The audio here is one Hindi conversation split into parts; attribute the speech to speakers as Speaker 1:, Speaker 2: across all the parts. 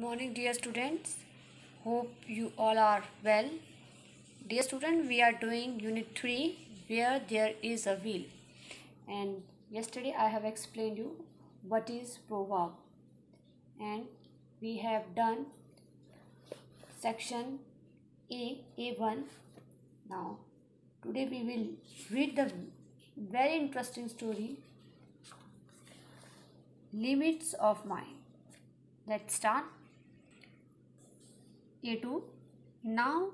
Speaker 1: morning, dear students. Hope you all are well. Dear student, we are doing Unit 3 where there is a wheel. And yesterday I have explained you what is proverb. And we have done section A1. Now, today we will read the very interesting story, Limits of Mind. Let's start. A2. Now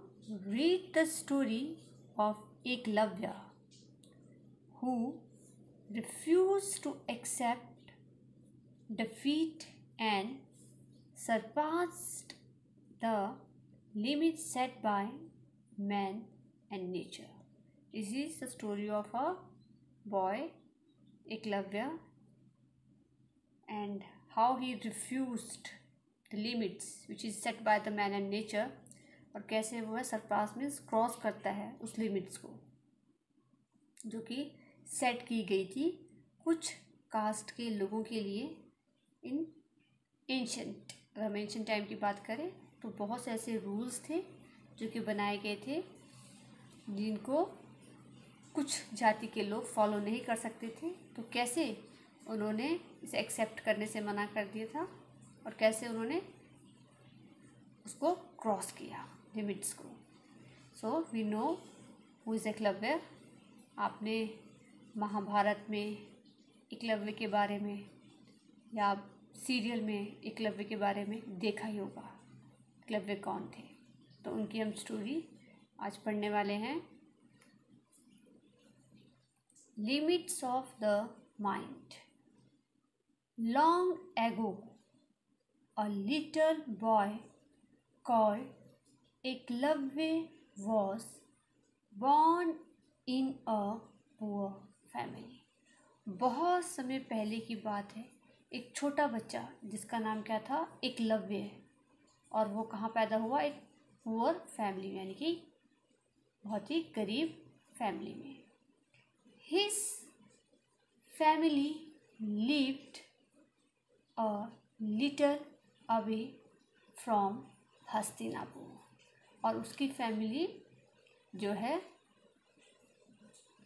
Speaker 1: read the story of Eklavya, who refused to accept defeat and surpassed the limits set by man and nature. This is the story of a boy, Eklavya, and how he refused the limits which is set by the man and nature, और कैसे वो है सरपास मीन्स क्रॉस करता है उस लिमिट्स को जो कि सेट की गई थी कुछ कास्ट के लोगों के लिए इन एंशंट। अगर हम एंशंट टाइम की बात करें तो बहुत से ऐसे रूल्स थे जो कि बनाए गए थे जिनको कुछ जाति के लोग फॉलो नहीं कर सकते थे। तो कैसे उन्होंने इसे एक्सेप्ट करने से मना कर दिया था और कैसे उन्होंने उसको क्रॉस किया लिमिट्स को। So we know who is Eklavya. आपने महाभारत में एकलव्य के बारे में या सीरियल में एकलव्य के बारे में देखा ही होगा एकलव्य कौन थे। तो उनकी हम स्टोरी आज पढ़ने वाले हैं। Limits of the mind. Long ago, a little boy called Eklavya was born in a poor family. बहुत समय पहले की बात है, एक छोटा बच्चा जिसका नाम क्या था, एकलव्य, और वो कहाँ पैदा हुआ, एक पुअर फैमिली में, यानी कि बहुत ही गरीब फैमिली में। His family lived a little away from Hastinapur, और उसकी फैमिली जो है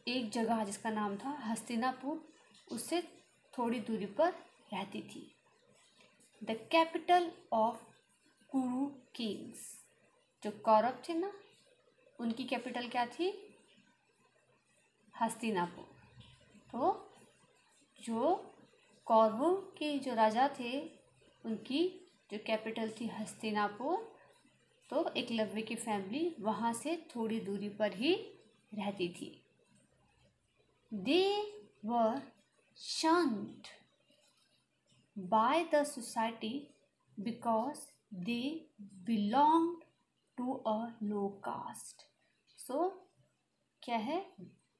Speaker 1: एक जगह जिसका नाम था हस्तिनापुर उससे थोड़ी दूरी पर रहती थी। द कैपिटल ऑफ कुरु किंग्स, जो कौरव थे ना उनकी कैपिटल क्या थी, हस्तिनापुर। तो जो कौरवों के जो राजा थे उनकी जो कैपिटल थी हस्तिनापुर, तो एकलव्य की फैमिली वहाँ से थोड़ी दूरी पर ही रहती थी। They were shunned by the society because they belonged to a low caste. So क्या है,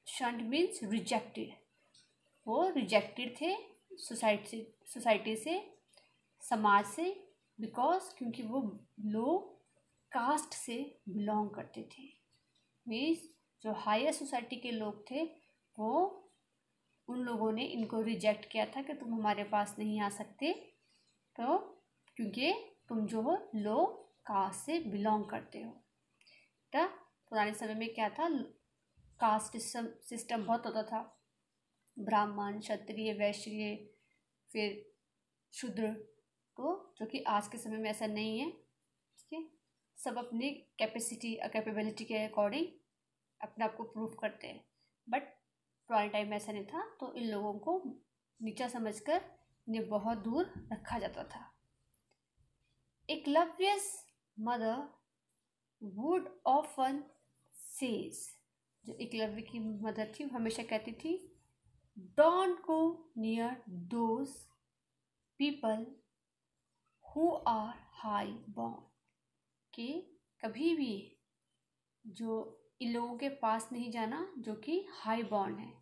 Speaker 1: शन्ड मीन्स रिजेक्टेड, वो रिजेक्टेड थे सोसाइटी से, समाज से, बिकॉज क्योंकि वो लो कास्ट से बिलोंग करते थे। मीन्स जो हायर सोसाइटी के लोग थे वो उन लोगों ने इनको रिजेक्ट किया था कि तुम हमारे पास नहीं आ सकते, तो क्योंकि तुम जो हो लो कास्ट से बिलोंग करते हो। तो पुराने समय में क्या था, कास्ट सिस्टम बहुत होता था, ब्राह्मण, क्षत्रिय, वैश्य, फिर शूद्र। तो जो कि आज के समय में ऐसा नहीं है, ठीक है, सब अपनी कैपेसिटी और कैपेबिलिटी के अकॉर्डिंग अपने आप को प्रूव करते हैं। बट पुराने टाइम में ऐसा नहीं था, तो इन लोगों को नीचा समझकर इन्हें बहुत दूर रखा जाता था। Eklavya's mother would often says, जो एकलव्य की मदर थी वो हमेशा कहती थी, don't go near those people who are high born, कि कभी भी जो इन लोगों के पास नहीं जाना जो कि हाई बॉर्न है,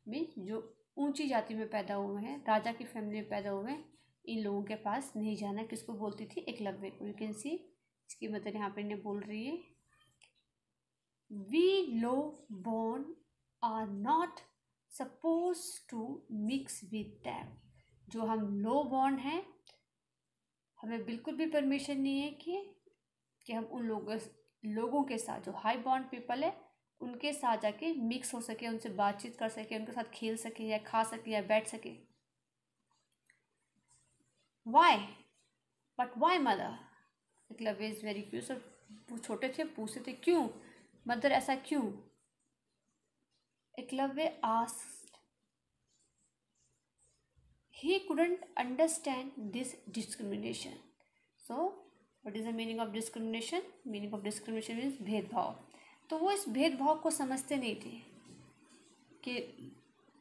Speaker 1: मीन्स जो ऊंची जाति में पैदा हुए हैं, राजा की फैमिली में पैदा हुए हैं, इन लोगों के पास नहीं जाना। किसको बोलती थी, एकलव्य को। यू कैन सी इसकी मतलब यहाँ पे इन्हें बोल रही है, we low born are not suppose to mix with them, जो हम लो बॉर्न हैं हमें बिल्कुल भी परमिशन नहीं है कि हम उन लोगों के साथ, जो हाई बॉन्ड पीपल है, उनके साथ जाके मिक्स हो सके, उनसे बातचीत कर सके, उनके साथ खेल सके या खा सके या बैठ सके। Why, but why mother? Eklavya is very curious. वो छोटे थे, पूछते थे क्यों मदर, ऐसा क्यों? Eklavya asked, he couldn't understand this discrimination. So what is the meaning of discrimination? Meaning of discrimination means भेदभाव। तो वो इस भेदभाव को समझते नहीं थे कि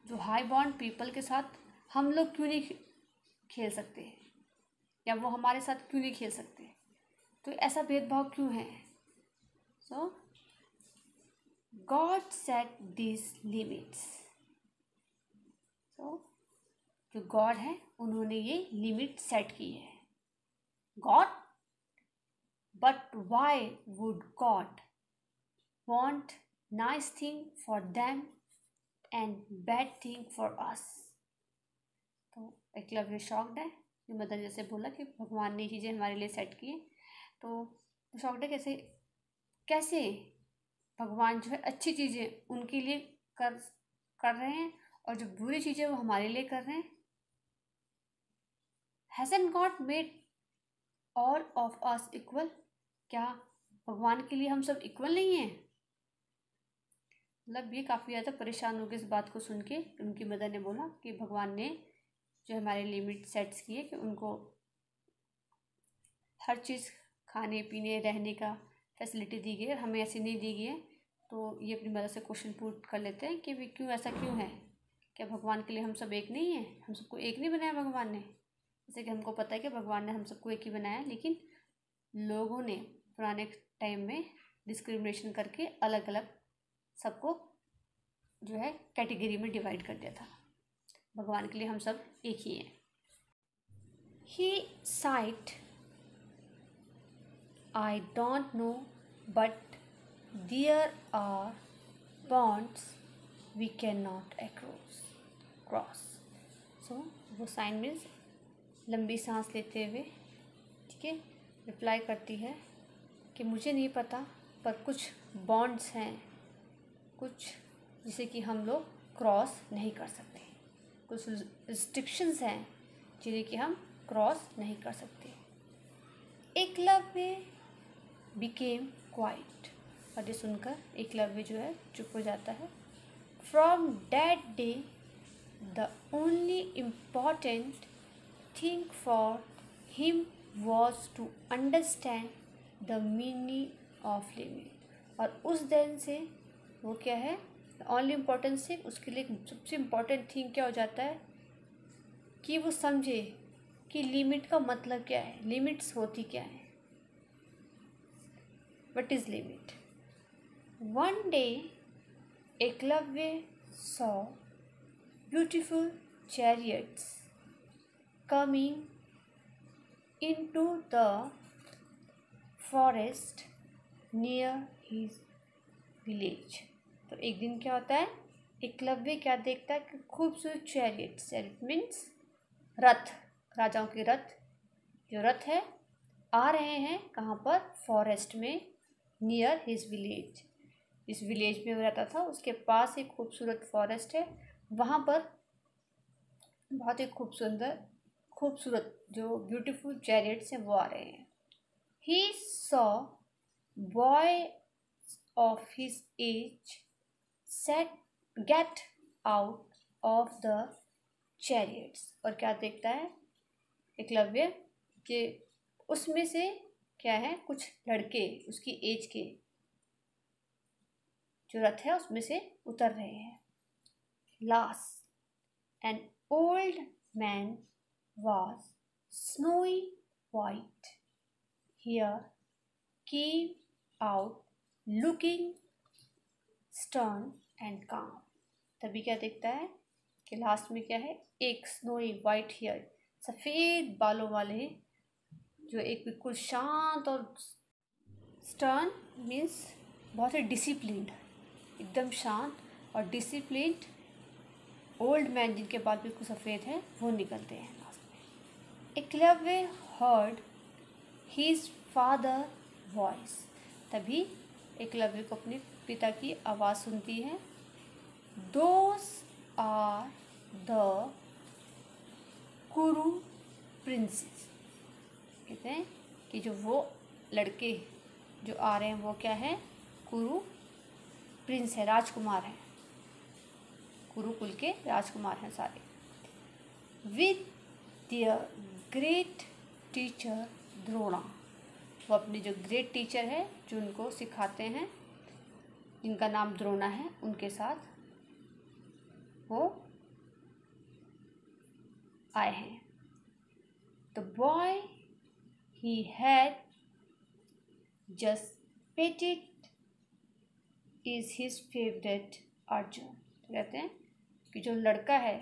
Speaker 1: जो हाई बॉन्ड पीपल के साथ हम लोग क्यों नहीं खेल सकते, या वो हमारे साथ क्यों नहीं खेल सकते, तो ऐसा भेदभाव क्यों है? सो गॉड सेट दिस लिमिट्स। सो जो गॉड है उन्होंने ये लिमिट सेट की है। God, but why would God want nice thing for them and bad thing for us? तो एकलव्य शॉक्ड है। जो मदर जैसे बोला कि भगवान ने चीज़ें हमारे लिए सेट की है, तो शॉक्ड है कैसे कैसे भगवान जो है अच्छी चीज़ें उनके लिए कर रहे हैं और जो बुरी चीज़ें वो हमारे लिए कर रहे हैं। Hasn't God made all of us equal? क्या भगवान के लिए हम सब इक्वल नहीं हैं? मतलब ये काफ़ी ज़्यादा परेशान हो गए इस बात को सुन के। उनकी मदर ने बोला कि भगवान ने जो हमारे लिमिट सेट्स किए कि उनको हर चीज़ खाने पीने रहने का फैसिलिटी दी गई है, हमें ऐसी नहीं दी गई है। तो ये अपनी मदर से क्वेश्चन पुट कर लेते हैं कि भी क्यों, ऐसा क्यों है? क्या भगवान के लिए हम सब एक नहीं है? हम सबको एक नहीं बनाया भगवान ने? जैसे कि हमको पता है कि भगवान ने हम सबको एक ही बनाया, लेकिन लोगों ने पुराने टाइम में डिस्क्रिमिनेशन करके अलग अलग सबको जो है कैटेगरी में डिवाइड कर दिया था। भगवान के लिए हम सब एक ही हैं। He sighed, I don't know but there are bonds we can not cross. So वो साइन मीन्स लंबी सांस लेते हुए, ठीक है, रिप्लाई करती है कि मुझे नहीं पता, पर कुछ बॉन्ड्स हैं, कुछ जिसे कि हम लोग क्रॉस नहीं कर सकते, कुछ रिस्ट्रिक्शंस हैं जिन्हें कि हम क्रॉस नहीं कर सकते। एकलव्य बिकेम क्वाइट, और ये सुनकर एकलव्य जो है चुप हो जाता है। From that day the only important thing for him was to understand the meaning of living. और उस दिन से वो क्या है, ओनली इम्पॉर्टेंट से उसके लिए सबसे इम्पॉर्टेंट थिंग क्या हो जाता है कि वो समझे कि लिमिट का मतलब क्या है, लिमिट्स होती क्या है, what is limit. One day Eklavya saw beautiful chariots coming into the forest near his village। तो एक दिन क्या होता है, एकलव्य क्या देखता है कि खूबसूरत चैरियट मीन्स रथ, राजाओं के रथ, जो रथ है आ रहे हैं कहाँ पर, फॉरेस्ट में, नियर हिज विलेज। इस विलेज में वो रहता था उसके पास एक खूबसूरत फॉरेस्ट है, वहाँ पर बहुत ही खूबसूरत जो ब्यूटीफुल चैरियट्स हैं वो आ रहे हैं। He saw boy of his age get out of the chariots. और क्या देखता है एकलव्य कि उसमें से क्या है, कुछ लड़के उसकी एज के जो रथ है उसमें से उतर रहे हैं। Last an old man was snowy white here came out looking stern and calm। तभी क्या देखता है कि लास्ट में क्या है, एक स्नोई वाइट हेयर, सफ़ेद बालों वाले जो एक बिल्कुल शांत और स्टर्न मीन्स बहुत ही डिसिप्लिन्ड, एकदम शांत और डिसिप्लिन्ड ओल्ड मैन जिनके बाल बिल्कुल सफ़ेद हैं वो निकलते हैं। Eklavya heard his father voice. तभी एकलव्य को अपने पिता की आवाज़ सुनती है. Those are the कुरु princes. कहते हैं कि जो वो लड़के जो आ रहे हैं वो क्या है, कुरु प्रिंस है, राजकुमार हैं, कुरुकुल के राजकुमार हैं सारे. With their great teacher Drona. वो अपने जो ग्रेट टीचर है जो उनको सिखाते हैं, जिनका नाम द्रोणा है, उनके साथ वो आए हैं. The boy he had just patted is his favourite Arjun. कहते हैं कि जो लड़का है,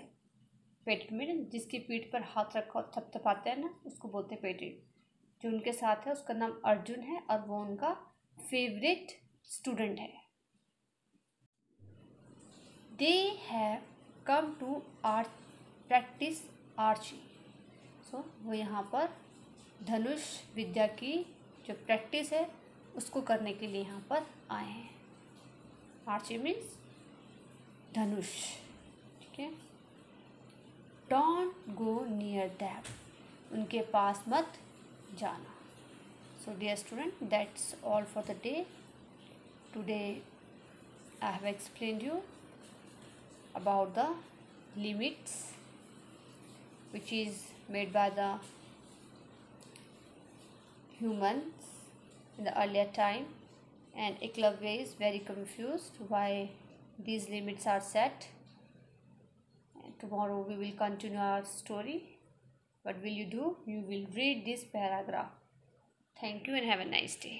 Speaker 1: पेटेड में जिसकी पीठ पर हाथ रखा और थपथपाते हैं ना, उसको बोलते हैं पेटेड. जो उनके साथ है उसका नाम अर्जुन है और वो उनका फेवरेट स्टूडेंट है. They have come to practise archery. So वो यहाँ पर धनुष विद्या की जो प्रैक्टिस है उसको करने के लिए यहाँ पर आए हैं. आर्ची मीन्स धनुष. ठीक है. Don't go near them. उनके पास मत जाना. So dear student, that's all for the day. Today I have explained you about the limits which is made by the humans in the earlier time, and Eklavya is very confused why these limits are set. And tomorrow we will continue our story. What will you do? You will read this paragraph. Thank you and have a nice day.